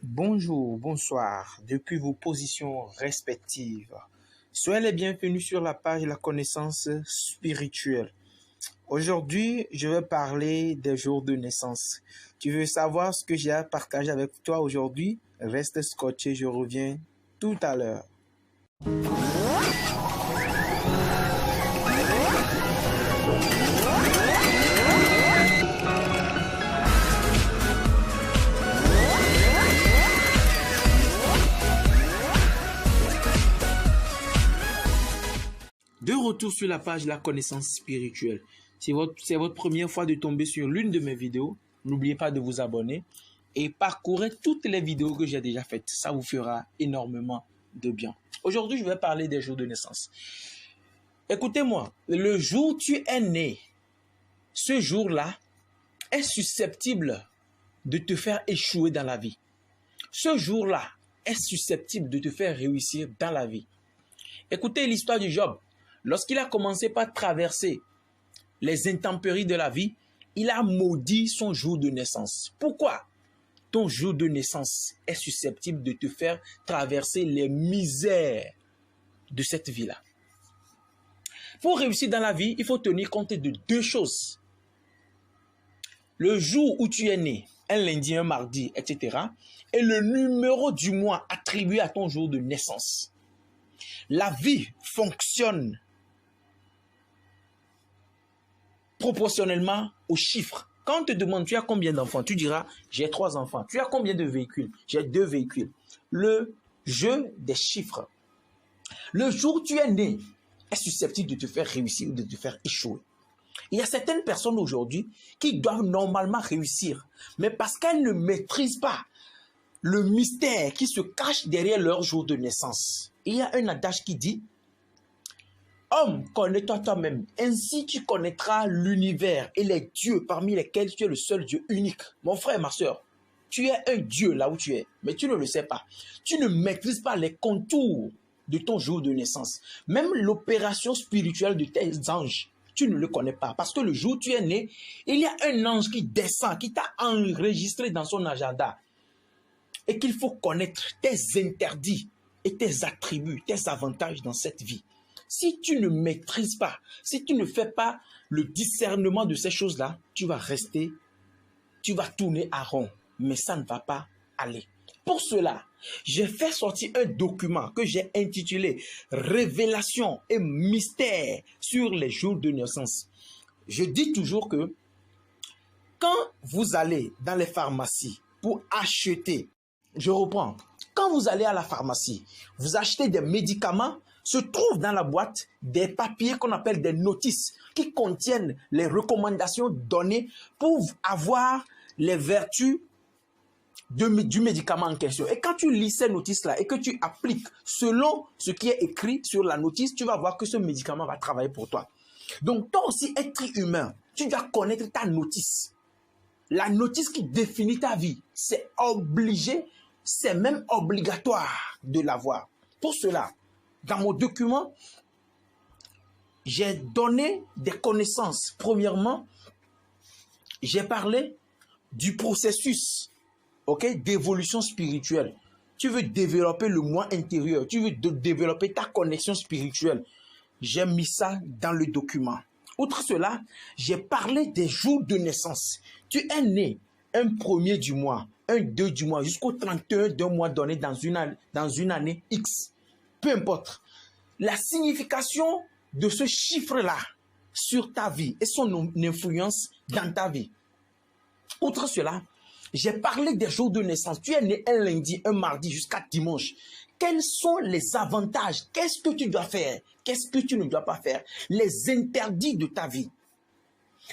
Bonjour, bonsoir, depuis vos positions respectives. Soyez les bienvenus sur la page La Connaissance Spirituelle. Aujourd'hui, je vais parler des jours de naissance. Tu veux savoir ce que j'ai à partager avec toi aujourd'hui? Reste scotché, je reviens tout à l'heure. De retour sur la page La Connaissance Spirituelle. Si c'est votre première fois de tomber sur l'une de mes vidéos, n'oubliez pas de vous abonner et parcourez toutes les vidéos que j'ai déjà faites. Ça vous fera énormément de bien. Aujourd'hui, je vais parler des jours de naissance. Écoutez-moi, le jour où tu es né, ce jour-là est susceptible de te faire échouer dans la vie. Ce jour-là est susceptible de te faire réussir dans la vie. Écoutez l'histoire du Job. Lorsqu'il a commencé par traverser les intempéries de la vie, il a maudit son jour de naissance. Pourquoi? Ton jour de naissance est susceptible de te faire traverser les misères de cette vie-là. Pour réussir dans la vie, il faut tenir compte de deux choses. Le jour où tu es né, un lundi, un mardi, etc. et le numéro du mois attribué à ton jour de naissance. La vie fonctionne proportionnellement aux chiffres. Quand on te demande tu as combien d'enfants, tu diras j'ai 3 enfants. Tu as combien de véhicules? J'ai 2 véhicules. Le jeu des chiffres. Le jour où tu es né est susceptible de te faire réussir ou de te faire échouer. Il y a certaines personnes aujourd'hui qui doivent normalement réussir, mais parce qu'elles ne maîtrisent pas le mystère qui se cache derrière leur jour de naissance. Il y a un adage qui dit « Homme, connais-toi toi-même, ainsi tu connaîtras l'univers et les dieux parmi lesquels tu es le seul Dieu unique. » Mon frère, ma soeur, tu es un Dieu là où tu es, mais tu ne le sais pas. Tu ne maîtrises pas les contours de ton jour de naissance. Même l'opération spirituelle de tes anges, tu ne le connais pas. Parce que le jour où tu es né, il y a un ange qui descend, qui t'a enregistré dans son agenda. Et qu'il faut connaître tes interdits et tes attributs, tes avantages dans cette vie. Si tu ne maîtrises pas, si tu ne fais pas le discernement de ces choses-là, tu vas rester, tu vas tourner à rond, mais ça ne va pas aller. Pour cela, j'ai fait sortir un document que j'ai intitulé « Révélation et mystère sur les jours de naissance ». Je dis toujours que quand vous allez dans les pharmacies pour acheter, je reprends, quand vous allez à la pharmacie, vous achetez des médicaments, se trouvent dans la boîte des papiers qu'on appelle des notices qui contiennent les recommandations données pour avoir les vertus du médicament en question. Et quand tu lis ces notices-là et que tu appliques selon ce qui est écrit sur la notice, tu vas voir que ce médicament va travailler pour toi. Donc toi aussi, être humain, tu dois connaître ta notice. La notice qui définit ta vie, c'est obligé, c'est même obligatoire de l'avoir. Pour cela, dans mon document, j'ai donné des connaissances. Premièrement, j'ai parlé du processus d'évolution spirituelle. Tu veux développer le moi intérieur, tu veux développer ta connexion spirituelle. J'ai mis ça dans le document. Outre cela, j'ai parlé des jours de naissance. Tu es né un 1er du mois, un 2 du mois, jusqu'au 31 d'un mois donné dans une année X. Peu importe. La signification de ce chiffre-là sur ta vie et son influence dans ta vie. Outre cela, j'ai parlé des jours de naissance. Tu es né un lundi, un mardi jusqu'à dimanche. Quels sont les avantages? Qu'est-ce que tu dois faire? Qu'est-ce que tu ne dois pas faire? Les interdits de ta vie.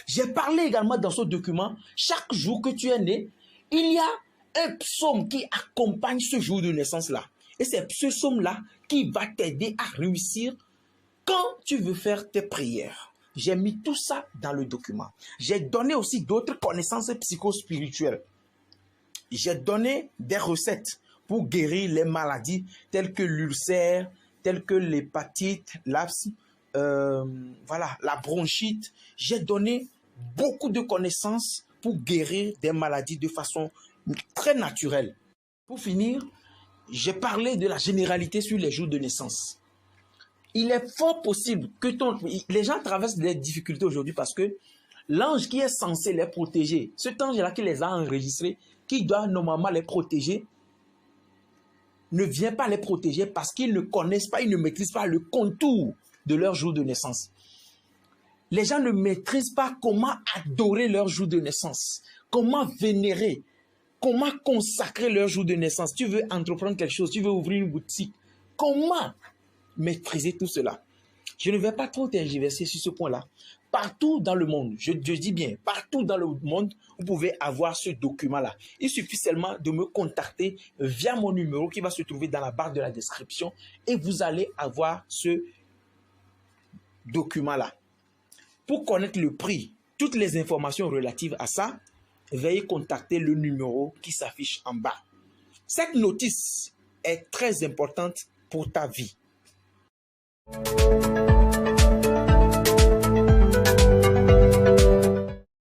J'ai parlé également dans ce document, chaque jour que tu es né, il y a un psaume qui accompagne ce jour de naissance-là. Et c'est ce psaume-là qui va t'aider à réussir quand tu veux faire tes prières. J'ai mis tout ça dans le document. J'ai donné aussi d'autres connaissances psychospirituelles. J'ai donné des recettes pour guérir les maladies telles que l'ulcère, telles que l'hépatite, l'asthme, la bronchite. J'ai donné beaucoup de connaissances pour guérir des maladies de façon très naturelle. Pour finir, j'ai parlé de la généralité sur les jours de naissance. Il est fort possible que les gens traversent des difficultés aujourd'hui parce que l'ange qui est censé les protéger, cet ange-là qui les a enregistrés, qui doit normalement les protéger, ne vient pas les protéger parce qu'ils ne connaissent pas, ils ne maîtrisent pas le contour de leur jour de naissance. Les gens ne maîtrisent pas comment adorer leur jour de naissance, comment vénérer, comment consacrer leur jour de naissance. Tu veux entreprendre quelque chose, tu veux ouvrir une boutique, comment maîtriser tout cela? Je ne vais pas trop tergiverser sur ce point-là. Partout dans le monde, je dis bien, partout dans le monde, vous pouvez avoir ce document-là. Il suffit seulement de me contacter via mon numéro qui va se trouver dans la barre de la description et vous allez avoir ce document-là. Pour connaître le prix, toutes les informations relatives à ça, veuillez contacter le numéro qui s'affiche en bas. Cette notice est très importante pour ta vie.